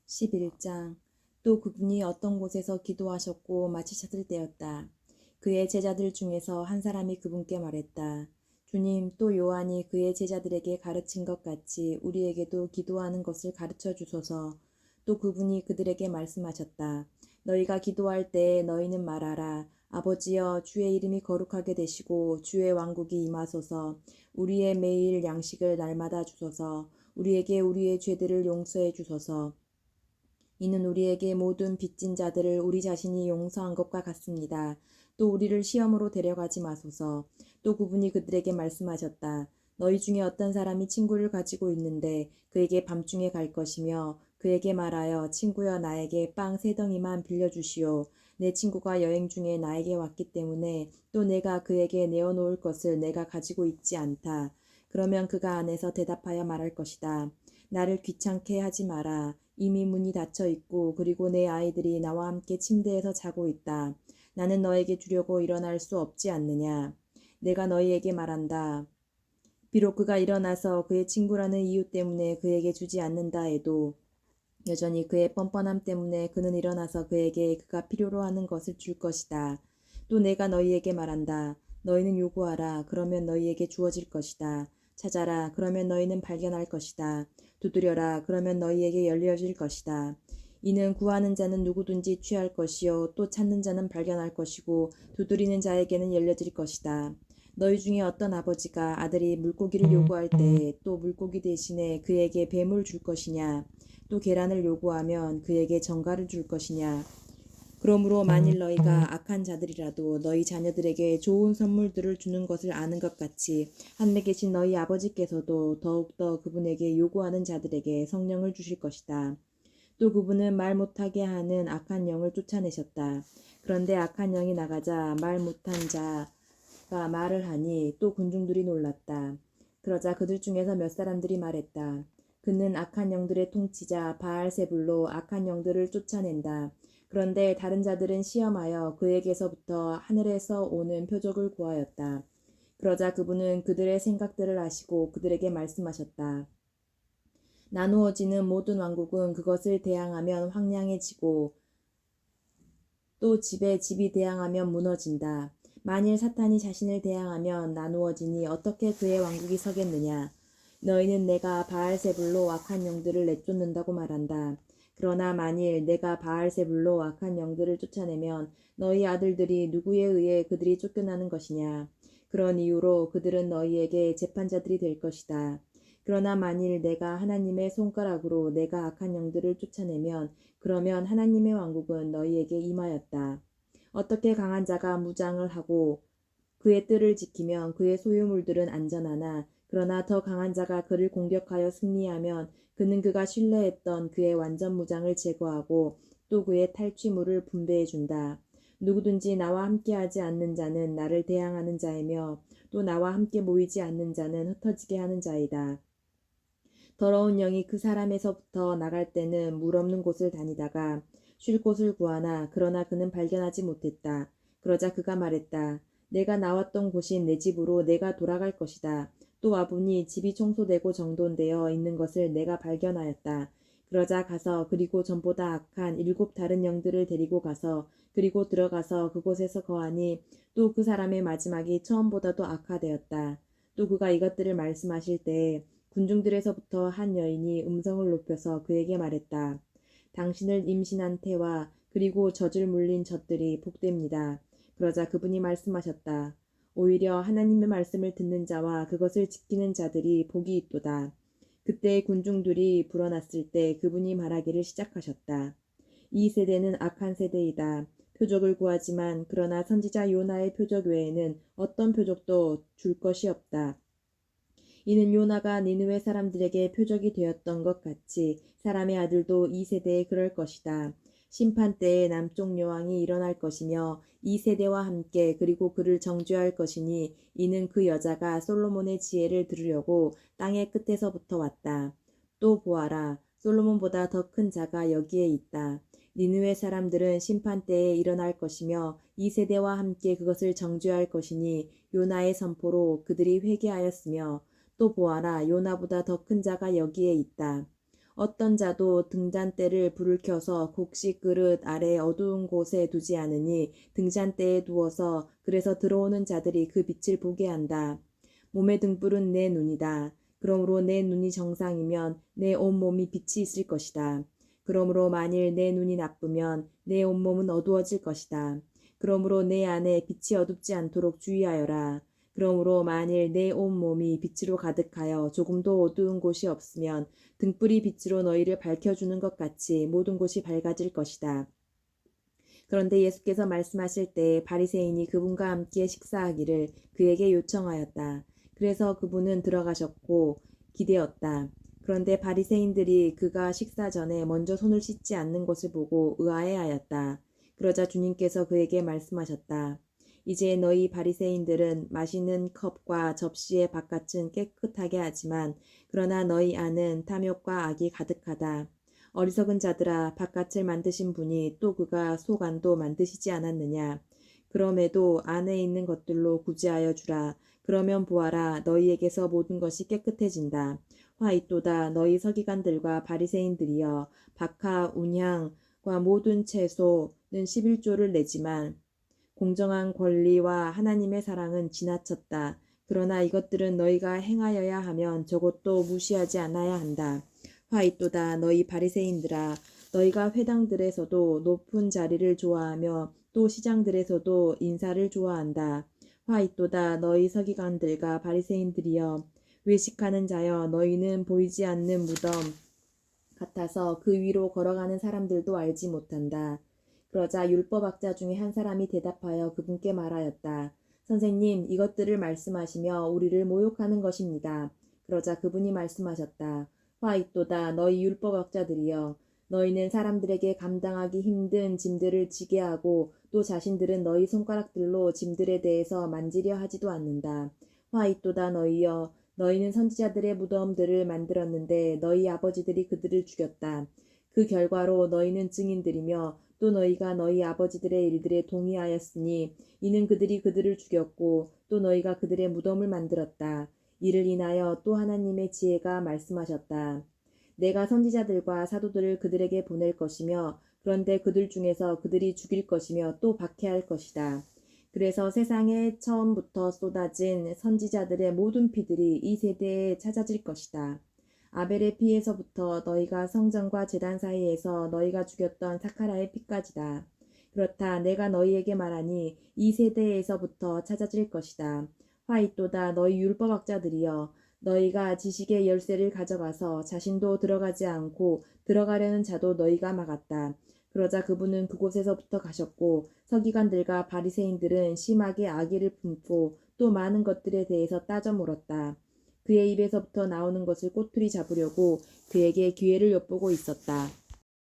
11장. 또 그분이 어떤 곳에서 기도하셨고 마치셨을 때였다. 그의 제자들 중에서 한 사람이 그분께 말했다. 주님, 또 요한이 그의 제자들에게 가르친 것 같이 우리에게도 기도하는 것을 가르쳐 주소서. 또 그분이 그들에게 말씀하셨다. 너희가 기도할 때에 너희는 말하라. 아버지여, 주의 이름이 거룩하게 되시고 주의 왕국이 임하소서. 우리의 매일 양식을 날마다 주소서. 우리에게 우리의 죄들을 용서해 주소서. 이는 우리에게 모든 빚진 자들을 우리 자신이 용서한 것과 같습니다. 또 우리를 시험으로 데려가지 마소서. 또 그분이 그들에게 말씀하셨다. 너희 중에 어떤 사람이 친구를 가지고 있는데 그에게 밤중에 갈 것이며 그에게 말하여 친구여 나에게 빵 3덩이만 빌려주시오. 내 친구가 여행 중에 나에게 왔기 때문에 또 내가 그에게 내어놓을 것을 내가 가지고 있지 않다. 그러면 그가 안에서 대답하여 말할 것이다. 나를 귀찮게 하지 마라. 이미 문이 닫혀 있고 그리고 내 아이들이 나와 함께 침대에서 자고 있다. 나는 너에게 주려고 일어날 수 없지 않느냐. 내가 너희에게 말한다. 비록 그가 일어나서 그의 친구라는 이유 때문에 그에게 주지 않는다 해도 여전히 그의 뻔뻔함 때문에 그는 일어나서 그에게 그가 필요로 하는 것을 줄 것이다. 또 내가 너희에게 말한다. 너희는 요구하라. 그러면 너희에게 주어질 것이다. 찾아라. 그러면 너희는 발견할 것이다. 두드려라. 그러면 너희에게 열려질 것이다. 이는 구하는 자는 누구든지 취할 것이요 또 찾는 자는 발견할 것이고 두드리는 자에게는 열려질 것이다. 너희 중에 어떤 아버지가 아들이 물고기를 요구할 때 또 물고기 대신에 그에게 뱀을 줄 것이냐? 또 계란을 요구하면 그에게 전갈을 줄 것이냐? 그러므로 만일 너희가 악한 자들이라도 너희 자녀들에게 좋은 선물들을 주는 것을 아는 것 같이 하늘에 계신 너희 아버지께서도 더욱더 그분에게 요구하는 자들에게 성령을 주실 것이다. 또 그분은 말 못하게 하는 악한 영을 쫓아내셨다. 그런데 악한 영이 나가자 말 못한 자가 말을 하니 또 군중들이 놀랐다. 그러자 그들 중에서 몇 사람들이 말했다. 그는 악한 영들의 통치자 바알세불로 악한 영들을 쫓아낸다. 그런데 다른 자들은 시험하여 그에게서부터 하늘에서 오는 표적을 구하였다. 그러자 그분은 그들의 생각들을 아시고 그들에게 말씀하셨다. 나누어지는 모든 왕국은 그것을 대항하면 황량해지고 또 집에 집이 대항하면 무너진다. 만일 사탄이 자신을 대항하면 나누어지니 어떻게 그의 왕국이 서겠느냐. 너희는 내가 바알세불로 악한 영들을 내쫓는다고 말한다. 그러나 만일 내가 바알세불로 악한 영들을 쫓아내면 너희 아들들이 누구에 의해 그들이 쫓겨나는 것이냐. 그런 이유로 그들은 너희에게 재판자들이 될 것이다. 그러나 만일 내가 하나님의 손가락으로 내가 악한 영들을 쫓아내면 그러면 하나님의 왕국은 너희에게 임하였다. 어떻게 강한 자가 무장을 하고 그의 뜰을 지키면 그의 소유물들은 안전하나 그러나 더 강한 자가 그를 공격하여 승리하면 그는 그가 신뢰했던 그의 완전 무장을 제거하고 또 그의 탈취물을 분배해 준다. 누구든지 나와 함께하지 않는 자는 나를 대항하는 자이며 또 나와 함께 모이지 않는 자는 흩어지게 하는 자이다. 더러운 영이 그 사람에서부터 나갈 때는 물 없는 곳을 다니다가 쉴 곳을 구하나 그러나 그는 발견하지 못했다. 그러자 그가 말했다. 내가 나왔던 곳인 내 집으로 내가 돌아갈 것이다. 또 와보니 집이 청소되고 정돈되어 있는 것을 내가 발견하였다. 그러자 가서 그리고 전보다 악한 7 다른 영들을 데리고 가서 그리고 들어가서 그곳에서 거하니 또 그 사람의 마지막이 처음보다도 악화되었다. 또 그가 이것들을 말씀하실 때에 군중들에서부터 한 여인이 음성을 높여서 그에게 말했다. 당신을 임신한 태와 그리고 젖을 물린 젖들이 복됩니다. 그러자 그분이 말씀하셨다. 오히려 하나님의 말씀을 듣는 자와 그것을 지키는 자들이 복이 있도다. 그때 군중들이 불어났을 때 그분이 말하기를 시작하셨다. 이 세대는 악한 세대이다. 표적을 구하지만 그러나 선지자 요나의 표적 외에는 어떤 표적도 줄 것이 없다. 이는 요나가 니느웨 사람들에게 표적이 되었던 것 같이 사람의 아들도 이 세대에 그럴 것이다. 심판 때에 남쪽 여왕이 일어날 것이며 이 세대와 함께 그리고 그를 정죄할 것이니 이는 그 여자가 솔로몬의 지혜를 들으려고 땅의 끝에서부터 왔다. 또 보아라. 솔로몬보다 더 큰 자가 여기에 있다. 니느웨 사람들은 심판 때에 일어날 것이며 이 세대와 함께 그것을 정죄할 것이니 요나의 선포로 그들이 회개하였으며 또 보아라 요나보다 더 큰 자가 여기에 있다. 어떤 자도 등잔대를 불을 켜서 곡식 그릇 아래 어두운 곳에 두지 않으니 등잔대에 두어서 그래서 들어오는 자들이 그 빛을 보게 한다. 몸의 등불은 내 눈이다. 그러므로 내 눈이 정상이면 내 온몸이 빛이 있을 것이다. 그러므로 만일 내 눈이 나쁘면 내 온몸은 어두워질 것이다. 그러므로 내 안에 빛이 어둡지 않도록 주의하여라. 그러므로 만일 내 온몸이 빛으로 가득하여 조금도 어두운 곳이 없으면 등불이 빛으로 너희를 밝혀주는 것 같이 모든 곳이 밝아질 것이다. 그런데 예수께서 말씀하실 때 바리새인이 그분과 함께 식사하기를 그에게 요청하였다. 그래서 그분은 들어가셨고 기대었다. 그런데 바리새인들이 그가 식사 전에 먼저 손을 씻지 않는 것을 보고 의아해하였다. 그러자 주님께서 그에게 말씀하셨다. 이제 너희 바리새인들은 마시는 컵과 접시의 바깥은 깨끗하게 하지만 그러나 너희 안은 탐욕과 악이 가득하다. 어리석은 자들아, 바깥을 만드신 분이 또 그가 속 안도 만드시지 않았느냐. 그럼에도 안에 있는 것들로 구제하여 주라. 그러면 보아라, 너희에게서 모든 것이 깨끗해진다. 화 있도다. 너희 서기관들과 바리새인들이여, 박하, 운향과 모든 채소는 11조를 내지만 공정한 권리와 하나님의 사랑은 지나쳤다. 그러나 이것들은 너희가 행하여야 하면 저것도 무시하지 않아야 한다. 화 있도다. 너희 바리새인들아, 너희가 회당들에서도 높은 자리를 좋아하며 또 시장들에서도 인사를 좋아한다. 화 있도다. 너희 서기관들과 바리새인들이여, 외식하는 자여, 너희는 보이지 않는 무덤 같아서 그 위로 걸어가는 사람들도 알지 못한다. 그러자 율법학자 중에 한 사람이 대답하여 그분께 말하였다. 선생님, 이것들을 말씀하시며 우리를 모욕하는 것입니다. 그러자 그분이 말씀하셨다. 화 있도다. 너희 율법학자들이여, 너희는 사람들에게 감당하기 힘든 짐들을 지게 하고 또 자신들은 너희 손가락들로 짐들에 대해서 만지려 하지도 않는다. 화 있도다. 너희여, 너희는 선지자들의 무덤들을 만들었는데 너희 아버지들이 그들을 죽였다. 그 결과로 너희는 증인들이며 또 너희가 너희 아버지들의 일들에 동의하였으니 이는 그들이 그들을 죽였고 또 너희가 그들의 무덤을 만들었다. 이를 인하여 또 하나님의 지혜가 말씀하셨다. 내가 선지자들과 사도들을 그들에게 보낼 것이며 그런데 그들 중에서 그들이 죽일 것이며 또 박해할 것이다. 그래서 세상에 처음부터 쏟아진 선지자들의 모든 피들이 이 세대에 찾아질 것이다. 아벨의 피에서부터 너희가 성전과 제단 사이에서 너희가 죽였던 사카라의 피까지다. 그렇다. 내가 너희에게 말하니 이 세대에서부터 찾아질 것이다. 화 있도다. 너희 율법학자들이여, 너희가 지식의 열쇠를 가져가서 자신도 들어가지 않고 들어가려는 자도 너희가 막았다. 그러자 그분은 그곳에서부터 가셨고 서기관들과 바리새인들은 심하게 악의를 품고 또 많은 것들에 대해서 따져 물었다. 그의 입에서부터 나오는 것을 꼬투리 잡으려고 그에게 기회를 엿보고 있었다.